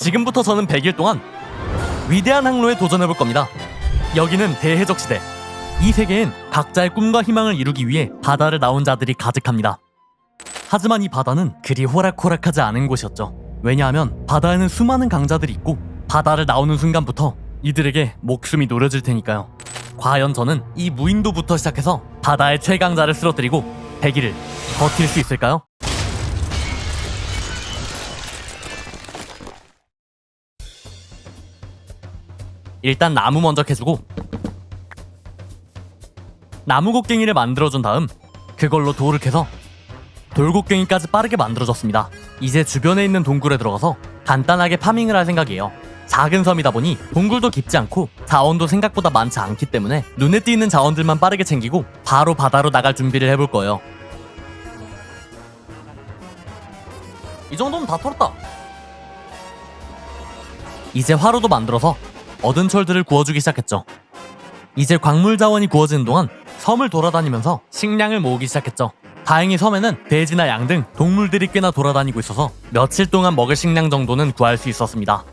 지금부터 저는 100일 동안 위대한 항로에 도전해볼 겁니다. 여기는 대해적 시대. 이 세계엔 각자의 꿈과 희망을 이루기 위해 바다를 나온 자들이 가득합니다. 하지만 이 바다는 그리 호락호락하지 않은 곳이었죠. 왜냐하면 바다에는 수많은 강자들이 있고 바다를 나오는 순간부터 이들에게 목숨이 노려질 테니까요. 과연 저는 이 무인도부터 시작해서 바다의 최강자를 쓰러뜨리고 100일을 버틸 수 있을까요? 일단 나무 먼저 캐주고 나무 곡괭이를 만들어준 다음 그걸로 돌을 캐서 돌곡괭이까지 빠르게 만들어줬습니다. 이제 주변에 있는 동굴에 들어가서 간단하게 파밍을 할 생각이에요. 작은 섬이다 보니 동굴도 깊지 않고 자원도 생각보다 많지 않기 때문에 눈에 띄는 자원들만 빠르게 챙기고 바로 바다로 나갈 준비를 해볼 거예요. 이 정도면 다 털었다. 이제 화로도 만들어서 얻은 철들을 구워주기 시작했죠. 이제 광물 자원이 구워지는 동안 섬을 돌아다니면서 식량을 모으기 시작했죠. 다행히 섬에는 돼지나 양 등 동물들이 꽤나 돌아다니고 있어서 며칠 동안 먹을 식량 정도는 구할 수 있었습니다.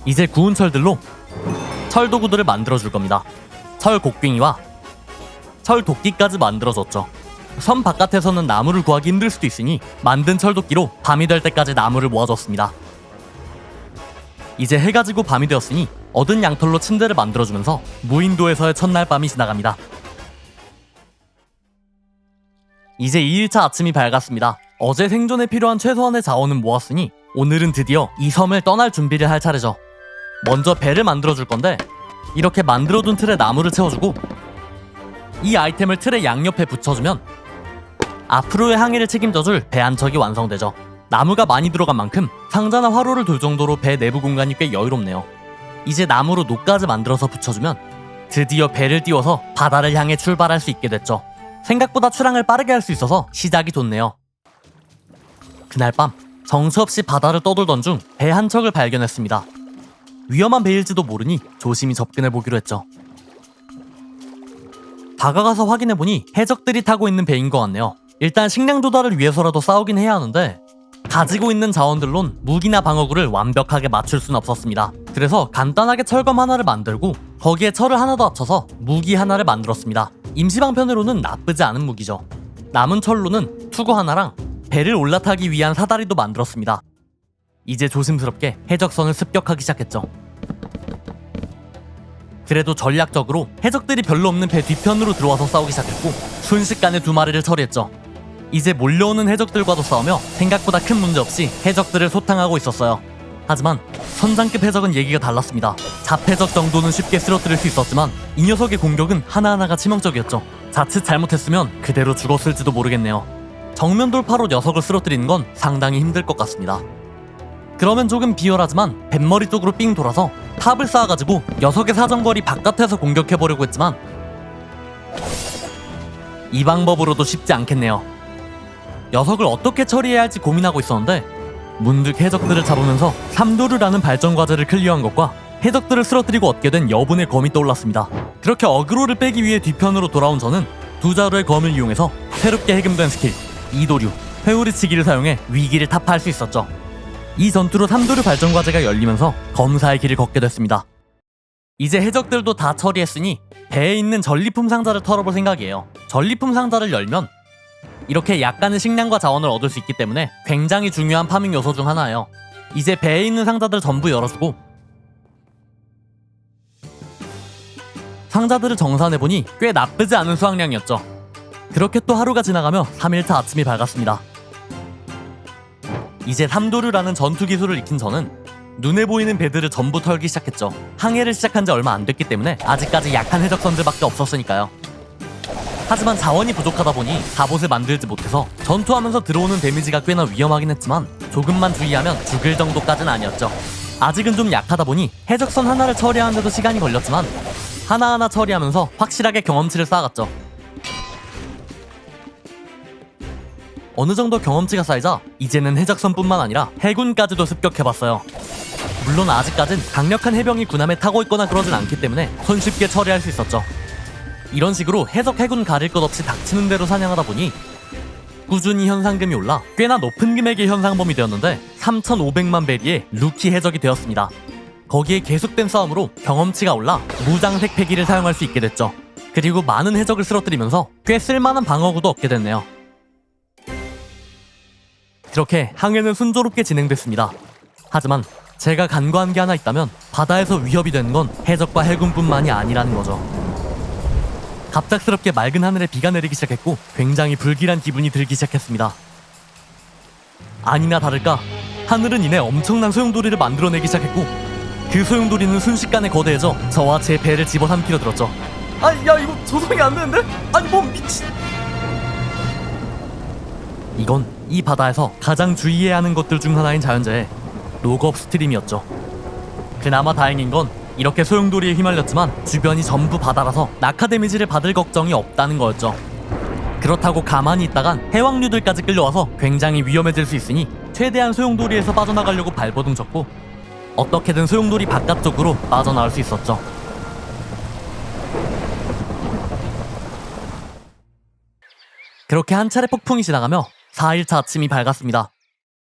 이제 구운 철들로 철 도구들을 만들어줄 겁니다. 철 곡괭이와 철 도끼까지 만들어줬죠. 섬 바깥에서는 나무를 구하기 힘들 수도 있으니 만든 철 도끼로 밤이 될 때까지 나무를 모아줬습니다. 이제 해가 지고 밤이 되었으니 얻은 양털로 침대를 만들어주면서 무인도에서의 첫날 밤이 지나갑니다. 이제 2일차 아침이 밝았습니다. 어제 생존에 필요한 최소한의 자원은 모았으니 오늘은 드디어 이 섬을 떠날 준비를 할 차례죠. 먼저 배를 만들어줄 건데 이렇게 만들어둔 틀에 나무를 채워주고 이 아이템을 틀의 양옆에 붙여주면 앞으로의 항해를 책임져줄 배 한 척이 완성되죠. 나무가 많이 들어간 만큼 상자나 화로를 둘 정도로 배 내부 공간이 꽤 여유롭네요. 이제 나무로 노까지 만들어서 붙여주면 드디어 배를 띄워서 바다를 향해 출발할 수 있게 됐죠. 생각보다 출항을 빠르게 할 수 있어서 시작이 좋네요. 그날 밤 정처없이 바다를 떠돌던 중 배 한 척을 발견했습니다. 위험한 배일지도 모르니 조심히 접근해보기로 했죠. 다가가서 확인해보니 해적들이 타고 있는 배인 것 같네요. 일단 식량 조달을 위해서라도 싸우긴 해야 하는데 가지고 있는 자원들론 무기나 방어구를 완벽하게 맞출 순 없었습니다. 그래서 간단하게 철검 하나를 만들고 거기에 철을 하나 더 합쳐서 무기 하나를 만들었습니다. 임시방편으로는 나쁘지 않은 무기죠. 남은 철로는 투구 하나랑 배를 올라타기 위한 사다리도 만들었습니다. 이제 조심스럽게 해적선을 습격하기 시작했죠. 그래도 전략적으로 해적들이 별로 없는 배 뒤편으로 들어와서 싸우기 시작했고 순식간에 2마리를 처리했죠. 이제 몰려오는 해적들과도 싸우며 생각보다 큰 문제 없이 해적들을 소탕하고 있었어요. 하지만 선장급 해적은 얘기가 달랐습니다. 잡해적 정도는 쉽게 쓰러뜨릴 수 있었지만 이 녀석의 공격은 하나하나가 치명적이었죠. 자칫 잘못했으면 그대로 죽었을지도 모르겠네요. 정면 돌파로 녀석을 쓰러뜨리는 건 상당히 힘들 것 같습니다. 그러면 조금 비열하지만 뱃머리 쪽으로 삥 돌아서 탑을 쌓아가지고 녀석의 사정거리 바깥에서 공격해보려고 했지만 이 방법으로도 쉽지 않겠네요. 녀석을 어떻게 처리해야 할지 고민하고 있었는데 문득 해적들을 잡으면서 삼도르라는 발전 과제를 클리어한 것과 해적들을 쓰러뜨리고 얻게 된 여분의 검이 떠올랐습니다. 그렇게 어그로를 빼기 위해 뒤편으로 돌아온 저는 2자루의 검을 이용해서 새롭게 해금된 스킬 이도류, 회오리치기를 사용해 위기를 타파할 수 있었죠. 이 전투로 삼도르 발전 과제가 열리면서 검사의 길을 걷게 됐습니다. 이제 해적들도 다 처리했으니 배에 있는 전리품 상자를 털어볼 생각이에요. 전리품 상자를 열면 이렇게 약간의 식량과 자원을 얻을 수 있기 때문에 굉장히 중요한 파밍 요소 중 하나예요. 이제 배에 있는 상자들 전부 열어주고 상자들을 정산해보니 꽤 나쁘지 않은 수확량이었죠. 그렇게 또 하루가 지나가며 3일차 아침이 밝았습니다. 이제 삼도르라는 전투 기술을 익힌 저는 눈에 보이는 배들을 전부 털기 시작했죠. 항해를 시작한 지 얼마 안 됐기 때문에 아직까지 약한 해적선들밖에 없었으니까요. 하지만 자원이 부족하다 보니 갑옷을 만들지 못해서 전투하면서 들어오는 데미지가 꽤나 위험하긴 했지만 조금만 주의하면 죽을 정도까지는 아니었죠. 아직은 좀 약하다 보니 해적선 하나를 처리하는데도 시간이 걸렸지만 하나하나 처리하면서 확실하게 경험치를 쌓아갔죠. 어느 정도 경험치가 쌓이자 이제는 해적선뿐만 아니라 해군까지도 습격해봤어요. 물론 아직까진 강력한 해병이 군함에 타고 있거나 그러진 않기 때문에 손쉽게 처리할 수 있었죠. 이런 식으로 해적 해군 가릴 것 없이 닥치는 대로 사냥하다 보니 꾸준히 현상금이 올라 꽤나 높은 금액의 현상범이 되었는데 3,500만 베리의 루키 해적이 되었습니다. 거기에 계속된 싸움으로 경험치가 올라 무장색 패기를 사용할 수 있게 됐죠. 그리고 많은 해적을 쓰러뜨리면서 꽤 쓸만한 방어구도 얻게 됐네요. 그렇게 항해는 순조롭게 진행됐습니다. 하지만 제가 간과한 게 하나 있다면 바다에서 위협이 되는 건 해적과 해군뿐만이 아니라는 거죠. 갑작스럽게 맑은 하늘에 비가 내리기 시작했고 굉장히 불길한 기분이 들기 시작했습니다. 아니나 다를까 하늘은 이내 엄청난 소용돌이를 만들어내기 시작했고 그 소용돌이는 순식간에 거대해져 저와 제 배를 집어삼키려 들었죠. 아니 야 이거 조성이 안 되는데? 아니 뭐 미친... 이건 이 바다에서 가장 주의해야 하는 것들 중 하나인 자연재해 록업 스트림이었죠. 그나마 다행인 건 이렇게 소용돌이에 휘말렸지만 주변이 전부 바다라서 낙하 데미지를 받을 걱정이 없다는 거였죠. 그렇다고 가만히 있다간 해왕류들까지 끌려와서 굉장히 위험해질 수 있으니 최대한 소용돌이에서 빠져나가려고 발버둥 쳤고 어떻게든 소용돌이 바깥쪽으로 빠져나올 수 있었죠. 그렇게 한 차례 폭풍이 지나가며 4일차 아침이 밝았습니다.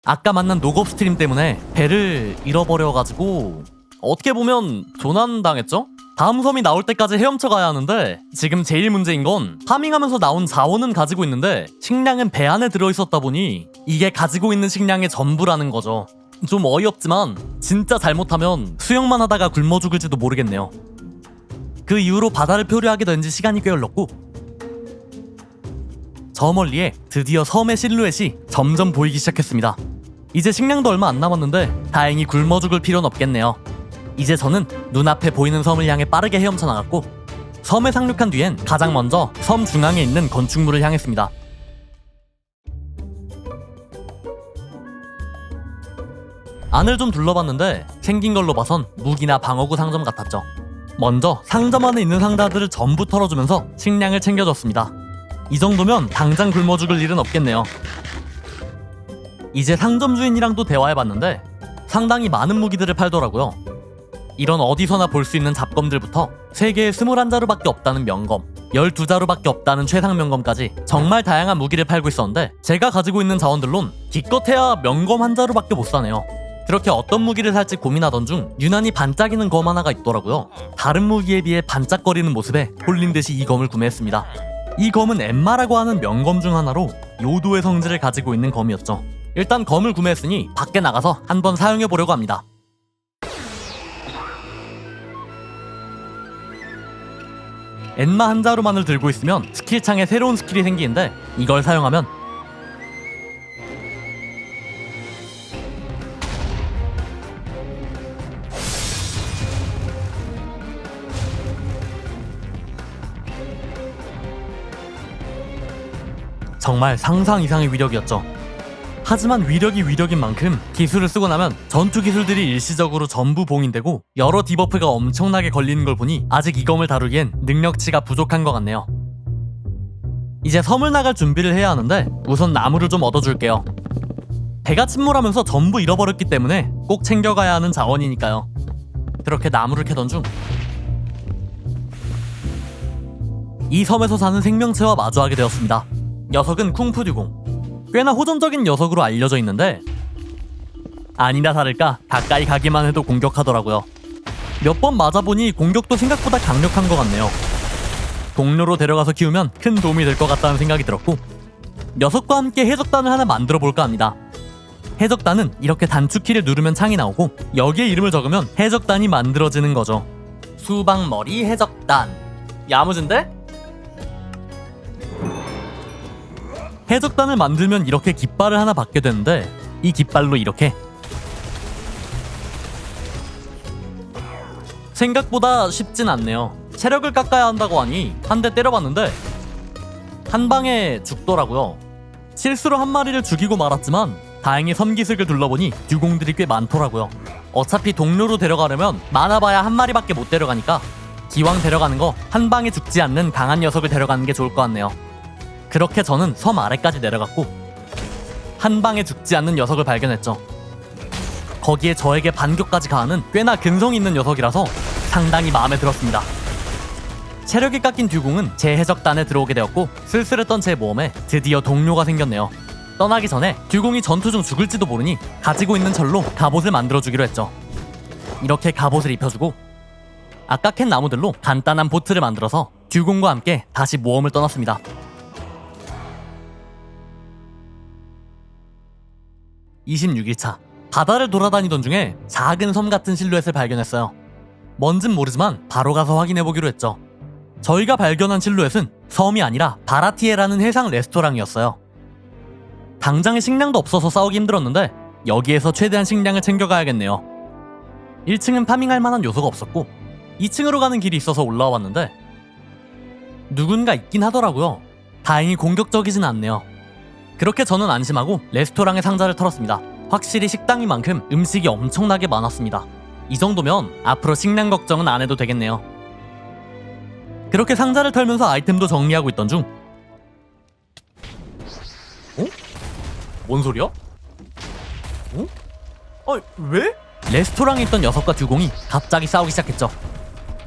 아까 만난 녹업 스트림 때문에 배를 잃어버려가지고 어떻게 보면 조난당했죠? 다음 섬이 나올 때까지 헤엄쳐 가야 하는데 지금 제일 문제인 건 파밍하면서 나온 자원은 가지고 있는데 식량은 배 안에 들어있었다 보니 이게 가지고 있는 식량의 전부라는 거죠. 좀 어이없지만 진짜 잘못하면 수영만 하다가 굶어 죽을지도 모르겠네요. 그 이후로 바다를 표류하게 된 지 시간이 꽤 흘렀고 저 멀리에 드디어 섬의 실루엣이 점점 보이기 시작했습니다. 이제 식량도 얼마 안 남았는데 다행히 굶어 죽을 필요는 없겠네요. 이제 저는 눈앞에 보이는 섬을 향해 빠르게 헤엄쳐 나갔고 섬에 상륙한 뒤엔 가장 먼저 섬 중앙에 있는 건축물을 향했습니다. 안을 좀 둘러봤는데 생긴 걸로 봐선 무기나 방어구 상점 같았죠. 먼저 상점 안에 있는 상자들을 전부 털어주면서 식량을 챙겨줬습니다. 이 정도면 당장 굶어 죽을 일은 없겠네요. 이제 상점 주인이랑도 대화해봤는데 상당히 많은 무기들을 팔더라고요. 이런 어디서나 볼 수 있는 잡검들부터 세계에 21자루밖에 없다는 명검, 12자루밖에 없다는 최상 명검까지 정말 다양한 무기를 팔고 있었는데 제가 가지고 있는 자원들론 기껏해야 명검 1자루밖에 못 사네요. 그렇게 어떤 무기를 살지 고민하던 중 유난히 반짝이는 검 하나가 있더라고요. 다른 무기에 비해 반짝거리는 모습에 홀린 듯이 이 검을 구매했습니다. 이 검은 엠마라고 하는 명검 중 하나로 요도의 성질을 가지고 있는 검이었죠. 일단 검을 구매했으니 밖에 나가서 한번 사용해보려고 합니다. 엠마 한 자루만을 들고 있으면 스킬창에 새로운 스킬이 생기는데 이걸 사용하면 정말 상상 이상의 위력이었죠. 하지만 위력이 위력인 만큼 기술을 쓰고 나면 전투 기술들이 일시적으로 전부 봉인되고 여러 디버프가 엄청나게 걸리는 걸 보니 아직 이 검을 다루기엔 능력치가 부족한 것 같네요. 이제 섬을 나갈 준비를 해야 하는데 우선 나무를 좀 얻어줄게요. 배가 침몰하면서 전부 잃어버렸기 때문에 꼭 챙겨가야 하는 자원이니까요. 그렇게 나무를 캐던 중 이 섬에서 사는 생명체와 마주하게 되었습니다. 녀석은 쿵푸듀공. 꽤나 호전적인 녀석으로 알려져 있는데 아니나 다를까 가까이 가기만 해도 공격하더라고요. 몇 번 맞아보니 공격도 생각보다 강력한 것 같네요. 동료로 데려가서 키우면 큰 도움이 될 것 같다는 생각이 들었고 녀석과 함께 해적단을 하나 만들어 볼까 합니다. 해적단은 이렇게 단축키를 누르면 창이 나오고 여기에 이름을 적으면 해적단이 만들어지는 거죠. 수박머리 해적단. 야무진데? 해적단을 만들면 이렇게 깃발을 하나 받게 되는데 이 깃발로 이렇게 생각보다 쉽진 않네요. 체력을 깎아야 한다고 하니 한 대 때려봤는데 한 방에 죽더라고요. 실수로 한 마리를 죽이고 말았지만 다행히 섬기색을 둘러보니 듀공들이 꽤 많더라고요. 어차피 동료로 데려가려면 많아봐야 한 마리밖에 못 데려가니까 기왕 데려가는 거 한 방에 죽지 않는 강한 녀석을 데려가는 게 좋을 것 같네요. 그렇게 저는 섬 아래까지 내려갔고 한 방에 죽지 않는 녀석을 발견했죠. 거기에 저에게 반격까지 가하는 꽤나 근성이 있는 녀석이라서 상당히 마음에 들었습니다. 체력이 깎인 듀공은 제 해적단에 들어오게 되었고 쓸쓸했던 제 모험에 드디어 동료가 생겼네요. 떠나기 전에 듀공이 전투 중 죽을지도 모르니 가지고 있는 철로 갑옷을 만들어주기로 했죠. 이렇게 갑옷을 입혀주고 아까 캔 나무들로 간단한 보트를 만들어서 듀공과 함께 다시 모험을 떠났습니다. 26일차 바다를 돌아다니던 중에 작은 섬 같은 실루엣을 발견했어요. 뭔진 모르지만 바로 가서 확인해보기로 했죠. 저희가 발견한 실루엣은 섬이 아니라 바라티에라는 해상 레스토랑이었어요. 당장에 식량도 없어서 싸우기 힘들었는데 여기에서 최대한 식량을 챙겨가야겠네요. 1층은 파밍할 만한 요소가 없었고 2층으로 가는 길이 있어서 올라와 봤는데 누군가 있긴 하더라고요. 다행히 공격적이진 않네요. 그렇게 저는 안심하고 레스토랑의 상자를 털었습니다. 확실히 식당인 만큼 음식이 엄청나게 많았습니다. 이 정도면 앞으로 식량 걱정은 안 해도 되겠네요. 그렇게 상자를 털면서 아이템도 정리하고 있던 중 어? 뭔 소리야? 어? 아니 왜? 레스토랑에 있던 녀석과 듀공이 갑자기 싸우기 시작했죠.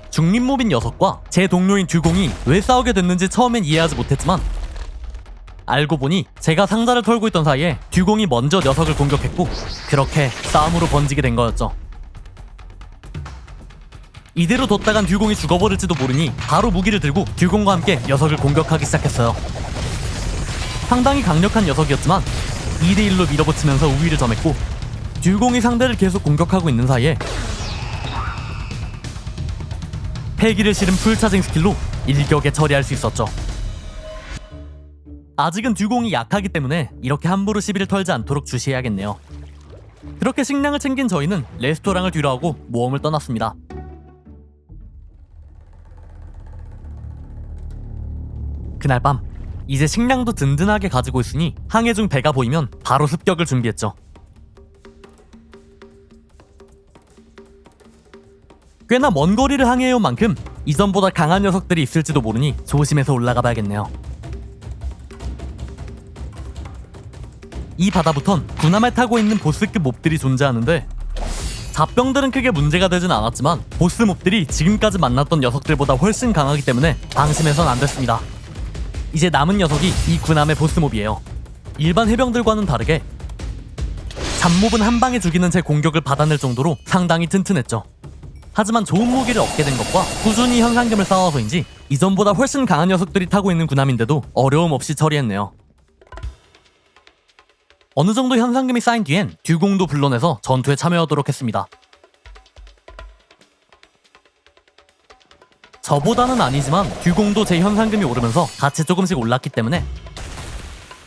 중립몹인 녀석과 제 동료인 듀공이 왜 싸우게 됐는지 처음엔 이해하지 못했지만 알고 보니 제가 상자를 털고 있던 사이에 듀공이 먼저 녀석을 공격했고 그렇게 싸움으로 번지게 된 거였죠. 이대로 뒀다간 듀공이 죽어버릴지도 모르니 바로 무기를 들고 듀공과 함께 녀석을 공격하기 시작했어요. 상당히 강력한 녀석이었지만 2대1로 밀어붙이면서 우위를 점했고 듀공이 상대를 계속 공격하고 있는 사이에 폐기를 실은 풀차징 스킬로 일격에 처리할 수 있었죠. 아직은 듀공이 약하기 때문에 이렇게 함부로 시비를 털지 않도록 주시해야겠네요. 그렇게 식량을 챙긴 저희는 레스토랑을 뒤로하고 모험을 떠났습니다. 그날 밤 이제 식량도 든든하게 가지고 있으니 항해 중 배가 보이면 바로 습격을 준비했죠. 꽤나 먼 거리를 항해해온 만큼 이전보다 강한 녀석들이 있을지도 모르니 조심해서 올라가 봐야겠네요. 이 바다부턴 군함을 타고 있는 보스급 몹들이 존재하는데 잡병들은 크게 문제가 되진 않았지만 보스 몹들이 지금까지 만났던 녀석들보다 훨씬 강하기 때문에 방심해선 안 됐습니다. 이제 남은 녀석이 이 군함의 보스 몹이에요. 일반 해병들과는 다르게 잡몹은 한 방에 죽이는 제 공격을 받아낼 정도로 상당히 튼튼했죠. 하지만 좋은 무기를 얻게 된 것과 꾸준히 현상금을 쌓아서인지 이전보다 훨씬 강한 녀석들이 타고 있는 군함인데도 어려움 없이 처리했네요. 어느 정도 현상금이 쌓인 뒤엔 듀공도 불러내서 전투에 참여하도록 했습니다. 저보다는 아니지만 듀공도 제 현상금이 오르면서 같이 조금씩 올랐기 때문에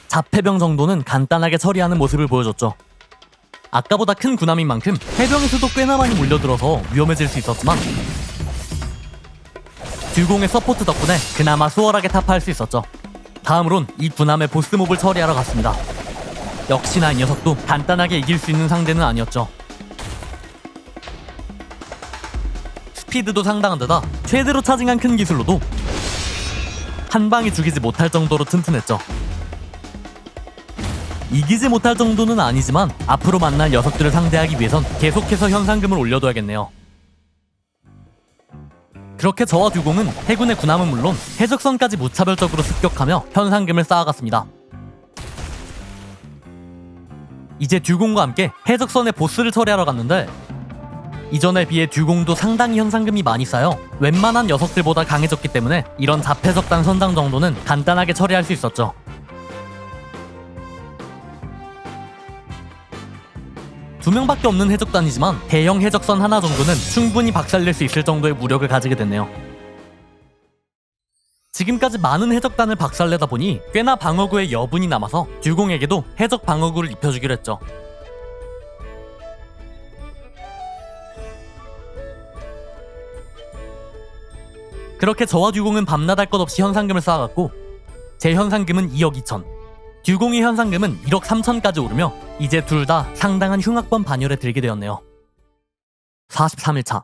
잡해병 정도는 간단하게 처리하는 모습을 보여줬죠. 아까보다 큰 군함인 만큼 해병의 수도 꽤나 많이 몰려들어서 위험해질 수 있었지만 듀공의 서포트 덕분에 그나마 수월하게 타파할 수 있었죠. 다음으론 이 군함의 보스몹을 처리하러 갔습니다. 역시나 이 녀석도 간단하게 이길 수 있는 상대는 아니었죠. 스피드도 상당한 데다 최대로 차징한 큰 기술로도 한 방에 죽이지 못할 정도로 튼튼했죠. 이기지 못할 정도는 아니지만 앞으로 만날 녀석들을 상대하기 위해선 계속해서 현상금을 올려둬야겠네요. 그렇게 저와 듀공은 해군의 군함은 물론 해적선까지 무차별적으로 습격하며 현상금을 쌓아갔습니다. 이제 듀공과 함께 해적선의 보스를 처리하러 갔는데 이전에 비해 듀공도 상당히 현상금이 많이 쌓여 웬만한 녀석들보다 강해졌기 때문에 이런 잡해적단 선장 정도는 간단하게 처리할 수 있었죠. 두 명밖에 없는 해적단이지만 대형 해적선 하나 정도는 충분히 박살낼 수 있을 정도의 무력을 가지게 됐네요. 지금까지 많은 해적단을 박살내다 보니 꽤나 방어구에 여분이 남아서 듀공에게도 해적 방어구를 입혀주기로 했죠. 그렇게 저와 듀공은 밤낮 할 것 없이 현상금을 쌓아갔고 제 현상금은 2억 2천, 듀공의 현상금은 1억 3천까지 오르며 이제 둘 다 상당한 흉악범 반열에 들게 되었네요. 43일차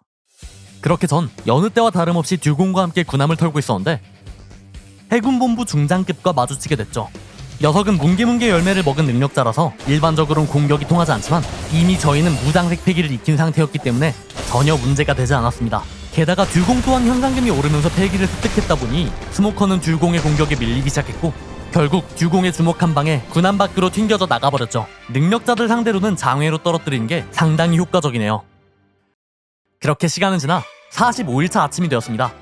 그렇게 전 여느 때와 다름없이 듀공과 함께 군함을 털고 있었는데 해군본부 중장급과 마주치게 됐죠. 녀석은 뭉게뭉게 열매를 먹은 능력자라서 일반적으로는 공격이 통하지 않지만 이미 저희는 무장색 패기를 익힌 상태였기 때문에 전혀 문제가 되지 않았습니다. 게다가 듀공 또한 현상금이 오르면서 패기를 습득했다 보니 스모커는 듀공의 공격에 밀리기 시작했고 결국 듀공의 주먹 한 방에 군함 밖으로 튕겨져 나가버렸죠. 능력자들 상대로는 장외로 떨어뜨리는 게 상당히 효과적이네요. 그렇게 시간은 지나 45일차 아침이 되었습니다.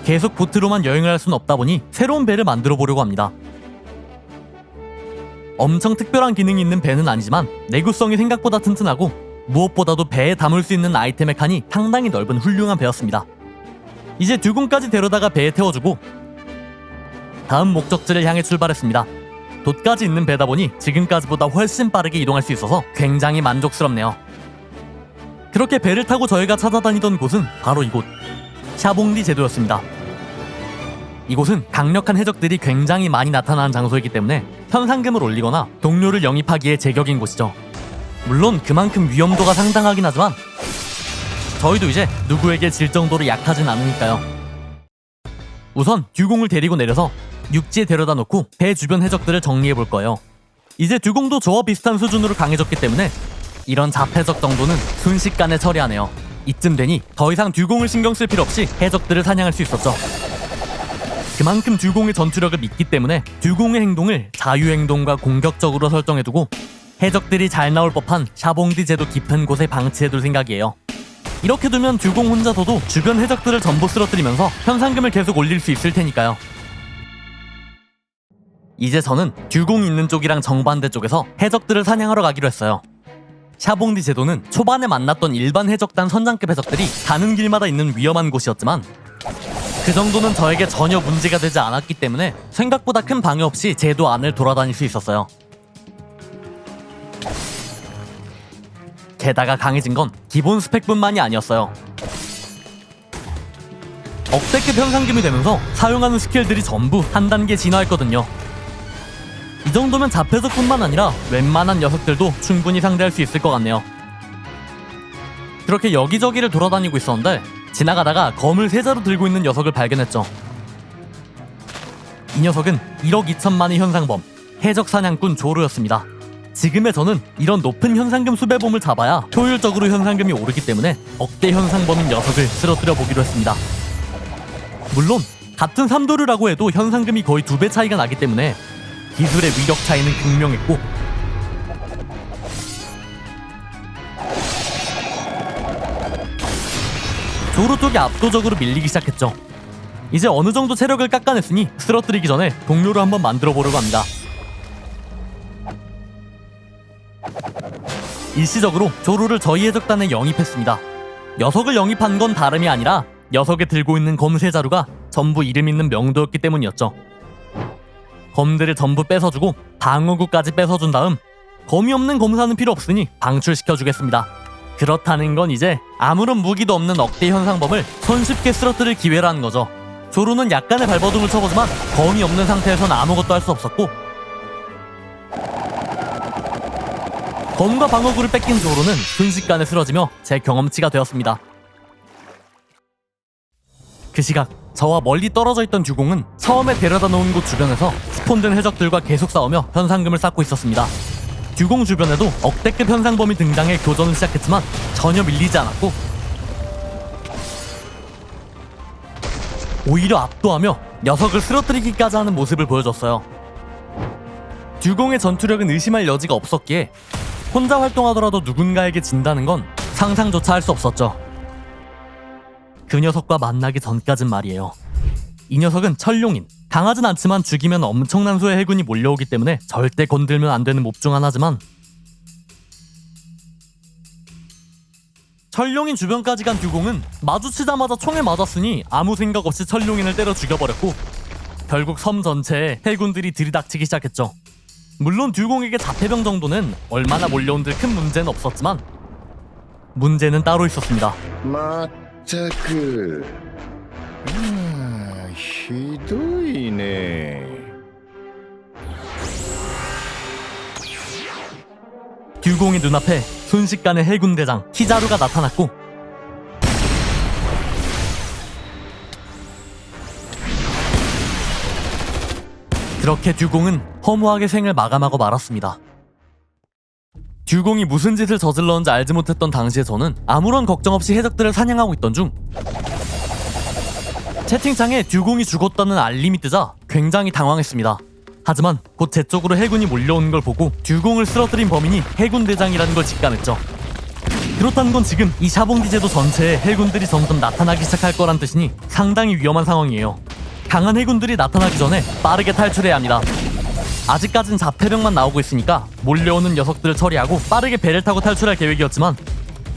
계속 보트로만 여행을 할 수는 없다 보니 새로운 배를 만들어 보려고 합니다. 엄청 특별한 기능이 있는 배는 아니지만 내구성이 생각보다 튼튼하고 무엇보다도 배에 담을 수 있는 아이템의 칸이 상당히 넓은 훌륭한 배였습니다. 이제 듀공까지 데려다가 배에 태워주고 다음 목적지를 향해 출발했습니다. 돛까지 있는 배다 보니 지금까지보다 훨씬 빠르게 이동할 수 있어서 굉장히 만족스럽네요. 그렇게 배를 타고 저희가 찾아다니던 곳은 바로 이곳 샤봉디 제도였습니다. 이곳은 강력한 해적들이 굉장히 많이 나타나는 장소이기 때문에 현상금을 올리거나 동료를 영입하기에 제격인 곳이죠. 물론 그만큼 위험도가 상당하긴 하지만 저희도 이제 누구에게 질 정도로 약하진 않으니까요. 우선 듀공을 데리고 내려서 육지에 데려다 놓고 배 주변 해적들을 정리해 볼 거예요. 이제 듀공도 저와 비슷한 수준으로 강해졌기 때문에 이런 잡해적 정도는 순식간에 처리하네요. 이쯤 되니 더 이상 듀공을 신경 쓸 필요 없이 해적들을 사냥할 수 있었죠. 그만큼 듀공의 전투력을 믿기 때문에 듀공의 행동을 자유행동과 공격적으로 설정해두고 해적들이 잘 나올 법한 샤봉디 제도 깊은 곳에 방치해둘 생각이에요. 이렇게 두면 듀공 혼자서도 주변 해적들을 전부 쓰러뜨리면서 현상금을 계속 올릴 수 있을 테니까요. 이제 저는 듀공이 있는 쪽이랑 정반대 쪽에서 해적들을 사냥하러 가기로 했어요. 샤봉디 제도는 초반에 만났던 일반 해적단 선장급 해적들이 가는 길마다 있는 위험한 곳이었지만 그 정도는 저에게 전혀 문제가 되지 않았기 때문에 생각보다 큰 방해 없이 제도 안을 돌아다닐 수 있었어요. 게다가 강해진 건 기본 스펙뿐만이 아니었어요. 억대급 현상금이 되면서 사용하는 스킬들이 전부 한 단계 진화했거든요. 이 정도면 잡해적뿐만 아니라 웬만한 녀석들도 충분히 상대할 수 있을 것 같네요. 그렇게 여기저기를 돌아다니고 있었는데 지나가다가 검을 세자로 들고 있는 녀석을 발견했죠. 이 녀석은 1억 2천만의 현상범 해적 사냥꾼 조르였습니다. 지금의 저는 이런 높은 현상금 수배범을 잡아야 효율적으로 현상금이 오르기 때문에 억대 현상범인 녀석을 쓰러뜨려 보기로 했습니다. 물론 같은 3도류라고 해도 현상금이 거의 2배 차이가 나기 때문에 기술의 위력 차이는 극명했고 조르 쪽이 압도적으로 밀리기 시작했죠. 이제 어느 정도 체력을 깎아냈으니 쓰러뜨리기 전에 동료를 한번 만들어 보려고 합니다. 일시적으로 조르를 저희 해적단에 영입했습니다. 녀석을 영입한 건 다름이 아니라 녀석이 들고 있는 검세자루가 전부 이름 있는 명도였기 때문이었죠. 검들을 전부 뺏어주고 방어구까지 뺏어준 다음 검이 없는 검사는 필요 없으니 방출시켜주겠습니다. 그렇다는 건 이제 아무런 무기도 없는 억대 현상범을 손쉽게 쓰러뜨릴 기회라는 거죠. 조루는 약간의 발버둥을 쳐보지만 검이 없는 상태에선 아무것도 할 수 없었고 검과 방어구를 뺏긴 조루는 순식간에 쓰러지며 제 경험치가 되었습니다. 그 시각 저와 멀리 떨어져 있던 듀공은 처음에 데려다 놓은 곳 주변에서 스폰된 해적들과 계속 싸우며 현상금을 쌓고 있었습니다. 듀공 주변에도 억대급 현상범이 등장해 교전을 시작했지만 전혀 밀리지 않았고 오히려 압도하며 녀석을 쓰러뜨리기까지 하는 모습을 보여줬어요. 듀공의 전투력은 의심할 여지가 없었기에 혼자 활동하더라도 누군가에게 진다는 건 상상조차 할 수 없었죠. 그 녀석과 만나기 전까진 말이에요. 이 녀석은 철룡인, 강하진 않지만 죽이면 엄청난 수의 해군이 몰려오기 때문에 절대 건들면 안 되는 몹 중 하나지만 철룡인 주변까지 간 듀공은 마주치자마자 총에 맞았으니 아무 생각 없이 철룡인을 때려 죽여버렸고 결국 섬 전체에 해군들이 들이닥치기 시작했죠. 물론 듀공에게 자폐병 정도는 얼마나 몰려온들 큰 문제는 없었지만 문제는 따로 있었습니다. ったくひどいね。 듀공의 눈앞에 순식간에 해군 대장 키자루가 나타났고 그렇게 듀공은 허무하게 생을 마감하고 말았습니다. 듀공이 무슨 짓을 저질렀는지 알지 못했던 당시에 저는 아무런 걱정 없이 해적들을 사냥하고 있던 중 채팅창에 듀공이 죽었다는 알림이 뜨자 굉장히 당황했습니다. 하지만 곧 제 쪽으로 해군이 몰려오는 걸 보고 듀공을 쓰러뜨린 범인이 해군 대장이라는 걸 직감했죠. 그렇다는 건 지금 이 샤봉디 제도 전체에 해군들이 점점 나타나기 시작할 거란 뜻이니 상당히 위험한 상황이에요. 강한 해군들이 나타나기 전에 빠르게 탈출해야 합니다. 아직까진 자폐령만 나오고 있으니까 몰려오는 녀석들을 처리하고 빠르게 배를 타고 탈출할 계획이었지만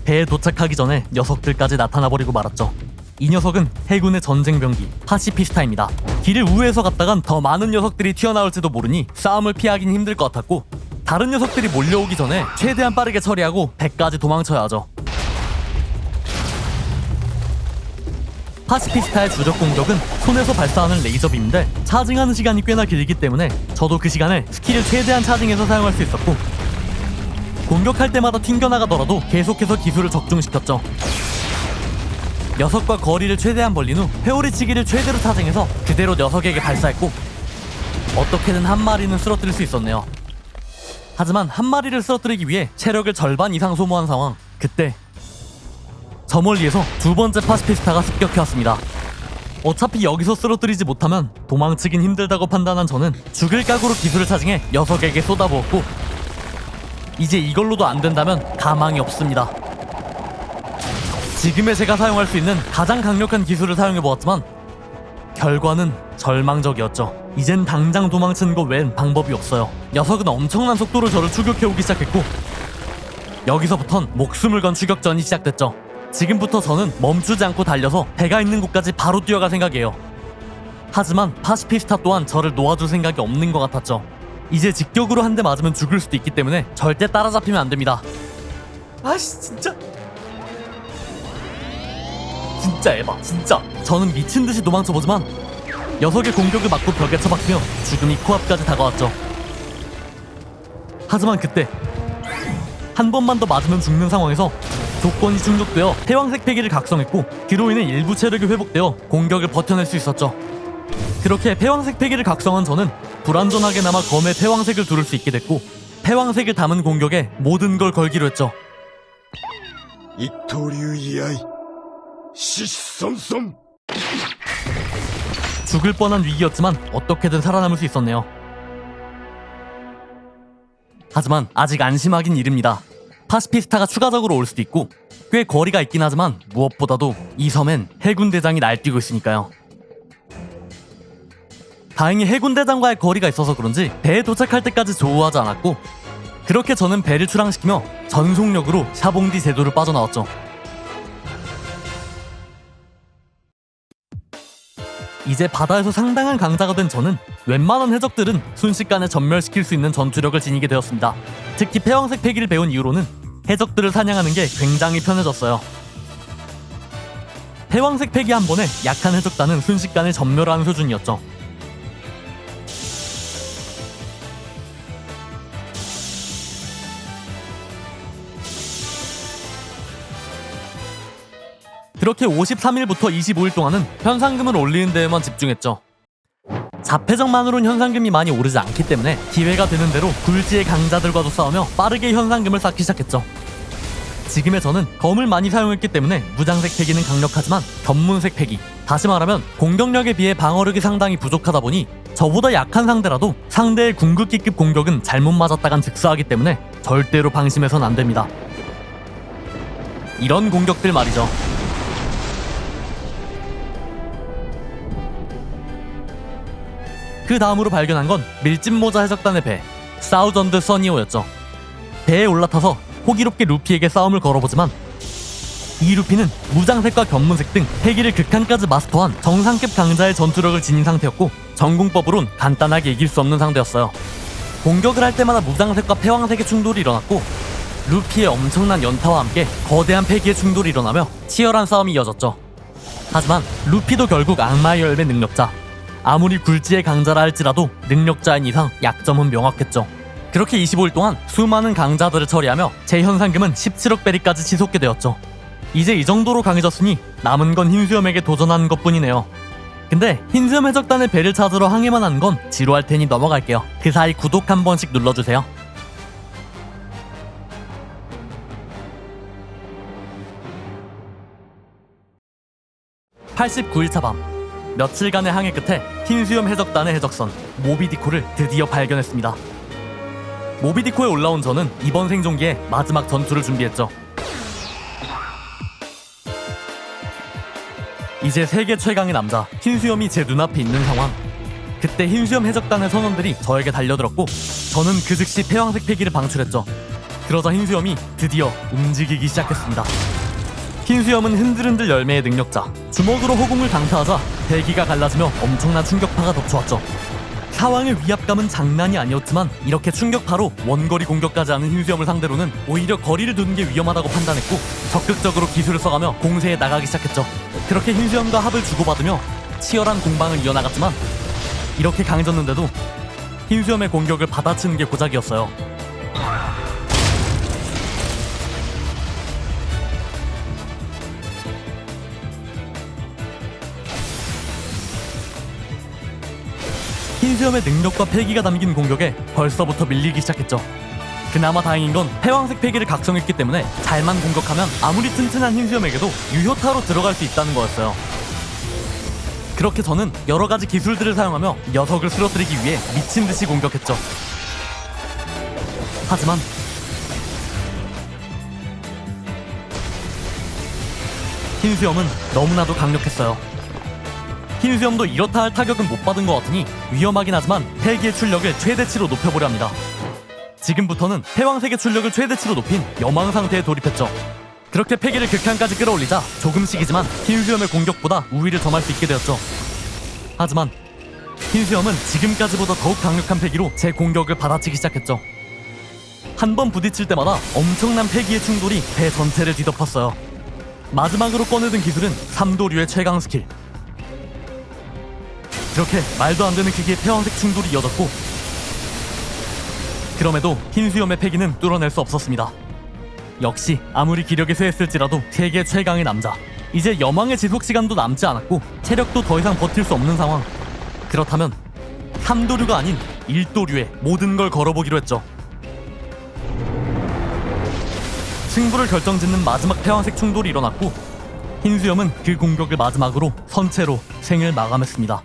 배에 도착하기 전에 녀석들까지 나타나버리고 말았죠. 이 녀석은 해군의 전쟁병기 파시피스타입니다. 길을 우회해서 갔다간 더 많은 녀석들이 튀어나올지도 모르니 싸움을 피하기는 힘들 것 같았고, 다른 녀석들이 몰려오기 전에 최대한 빠르게 처리하고 배까지 도망쳐야 하죠. 파시피스타의 주력 공격은 손에서 발사하는 레이저빔인데 차징하는 시간이 꽤나 길기 때문에 저도 그 시간에 스킬을 최대한 차징해서 사용할 수 있었고, 공격할 때마다 튕겨나가더라도 계속해서 기술을 적중시켰죠. 녀석과 거리를 최대한 벌린 후 회오리치기를 최대로 차징해서 그대로 녀석에게 발사했고, 어떻게든 한 마리는 쓰러뜨릴 수 있었네요. 하지만 한 마리를 쓰러뜨리기 위해 체력을 절반 이상 소모한 상황, 그때 저 멀리에서 두 번째 파시피스타가 습격해왔습니다. 어차피 여기서 쓰러뜨리지 못하면 도망치긴 힘들다고 판단한 저는 죽을 각오로 기술을 차징해 녀석에게 쏟아부었고, 이제 이걸로도 안 된다면 가망이 없습니다. 지금의 제가 사용할 수 있는 가장 강력한 기술을 사용해보았지만 결과는 절망적이었죠. 이젠 당장 도망치는 거 외엔 방법이 없어요. 녀석은 엄청난 속도로 저를 추격해오기 시작했고, 여기서부턴 목숨을 건 추격전이 시작됐죠. 지금부터 저는 멈추지 않고 달려서 배가 있는 곳까지 바로 뛰어갈 생각이에요. 하지만 파시피스타 또한 저를 놓아줄 생각이 없는 것 같았죠. 이제 직격으로 한 대 맞으면 죽을 수도 있기 때문에 절대 따라잡히면 안 됩니다. 아씨 진짜 에바 진짜. 저는 미친듯이 도망쳐보지만 녀석의 공격을 맞고 벽에 처박히며 죽음이 코앞까지 다가왔죠. 하지만 그때 한 번만 더 맞으면 죽는 상황에서 조건이 충족되어 패왕색 패기를 각성했고, 그로 인해 일부 체력이 회복되어 공격을 버텨낼 수 있었죠. 그렇게 패왕색 패기를 각성한 저는 불완전하게나마 검에 패왕색을 두를 수 있게 됐고, 패왕색을 담은 공격에 모든 걸 걸기로 했죠. 이토류이아이 시선선. 죽을 뻔한 위기였지만 어떻게든 살아남을 수 있었네요. 하지만 아직 안심하긴 이릅니다. 파시피스타가 추가적으로 올 수도 있고 꽤 거리가 있긴 하지만 무엇보다도 이 섬엔 해군 대장이 날뛰고 있으니까요. 다행히 해군 대장과의 거리가 있어서 그런지 배에 도착할 때까지 조우하지 않았고, 그렇게 저는 배를 출항시키며 전속력으로 샤봉디 제도를 빠져나왔죠. 이제 바다에서 상당한 강자가 된 저는 웬만한 해적들은 순식간에 전멸시킬 수 있는 전투력을 지니게 되었습니다. 특히 패왕색 패기를 배운 이후로는 해적들을 사냥하는 게 굉장히 편해졌어요. 패왕색 패기 한 번에 약한 해적단은 순식간에 전멸하는 수준이었죠. 그렇게 53일부터 25일 동안은 현상금을 올리는 데에만 집중했죠. 자폐적만으론 현상금이 많이 오르지 않기 때문에 기회가 되는 대로 굴지의 강자들과도 싸우며 빠르게 현상금을 쌓기 시작했죠. 지금의 저는 검을 많이 사용했기 때문에 무장색 패기는 강력하지만 견문색 패기, 다시 말하면 공격력에 비해 방어력이 상당히 부족하다 보니 저보다 약한 상대라도 상대의 궁극기급 공격은 잘못 맞았다간 즉사하기 때문에 절대로 방심해선 안 됩니다. 이런 공격들 말이죠. 그 다음으로 발견한 건 밀짚모자 해적단의 배 사우전드 써니오였죠. 배에 올라타서 호기롭게 루피에게 싸움을 걸어보지만 이 루피는 무장색과 견문색 등 패기를 극한까지 마스터한 정상급 강자의 전투력을 지닌 상태였고, 전공법으론 간단하게 이길 수 없는 상대였어요. 공격을 할 때마다 무장색과 패왕색의 충돌이 일어났고, 루피의 엄청난 연타와 함께 거대한 패기의 충돌이 일어나며 치열한 싸움이 이어졌죠. 하지만 루피도 결국 악마의 열매 능력자, 아무리 굴지의 강자라 할지라도 능력자인 이상 약점은 명확했죠. 그렇게 25일 동안 수많은 강자들을 처리하며 제 현상금은 17억 베리까지 치솟게 되었죠. 이제 이 정도로 강해졌으니 남은 건 흰수염에게 도전하는 것뿐이네요. 근데 흰수염 해적단의 배를 찾으러 항해만 하는 건 지루할 테니 넘어갈게요. 그 사이 구독 한 번씩 눌러주세요. 89일차 밤, 며칠간의 항해 끝에 흰수염 해적단의 해적선 모비디코를 드디어 발견했습니다. 모비디코에 올라온 저는 이번 생존기에 마지막 전투를 준비했죠. 이제 세계 최강의 남자 흰수염이 제 눈앞에 있는 상황. 그때 흰수염 해적단의 선원들이 저에게 달려들었고 저는 그 즉시 폐왕색 패기를 방출했죠. 그러자 흰수염이 드디어 움직이기 시작했습니다. 흰수염은 흔들흔들 열매의 능력자. 주먹으로 허공을 강타하자 대기가 갈라지며 엄청난 충격파가 덮쳐왔죠. 상황의 위압감은 장난이 아니었지만 이렇게 충격파로 원거리 공격까지 하는 흰수염을 상대로는 오히려 거리를 두는 게 위험하다고 판단했고 적극적으로 기술을 써가며 공세에 나가기 시작했죠. 그렇게 흰수염과 합을 주고받으며 치열한 공방을 이어나갔지만 이렇게 강해졌는데도 흰수염의 공격을 받아치는 게 고작이었어요. 흰수염의 능력과 패기가 담긴 공격에 벌써부터 밀리기 시작했죠. 그나마 다행인 건 패왕색 패기를 각성했기 때문에 잘만 공격하면 아무리 튼튼한 흰수염에게도 유효타로 들어갈 수 있다는 거였어요. 그렇게 저는 여러가지 기술들을 사용하며 녀석을 쓰러뜨리기 위해 미친듯이 공격했죠. 하지만 흰수염은 너무나도 강력했어요. 흰수염도 이렇다 할 타격은 못 받은 것 같으니 위험하긴 하지만 패기의 출력을 최대치로 높여보려 합니다. 지금부터는 패왕색의 출력을 최대치로 높인 여망 상태에 돌입했죠. 그렇게 패기를 극한까지 끌어올리자 조금씩이지만 흰수염의 공격보다 우위를 점할 수 있게 되었죠. 하지만 흰수염은 지금까지보다 더욱 강력한 패기로 제 공격을 받아치기 시작했죠. 한 번 부딪힐 때마다 엄청난 패기의 충돌이 배 전체를 뒤덮었어요. 마지막으로 꺼내든 기술은 삼도류의 최강 스킬. 그렇게 말도 안 되는 크기의 패왕색 충돌이 이어졌고 그럼에도 흰수염의 패기는 뚫어낼 수 없었습니다. 역시 아무리 기력이 쇠했을지라도 세계 최강의 남자. 이제 여망의 지속시간도 남지 않았고 체력도 더 이상 버틸 수 없는 상황. 그렇다면 3도류가 아닌 1도류에 모든 걸 걸어보기로 했죠. 승부를 결정짓는 마지막 패왕색 충돌이 일어났고 흰수염은 그 공격을 마지막으로 선체로 생을 마감했습니다.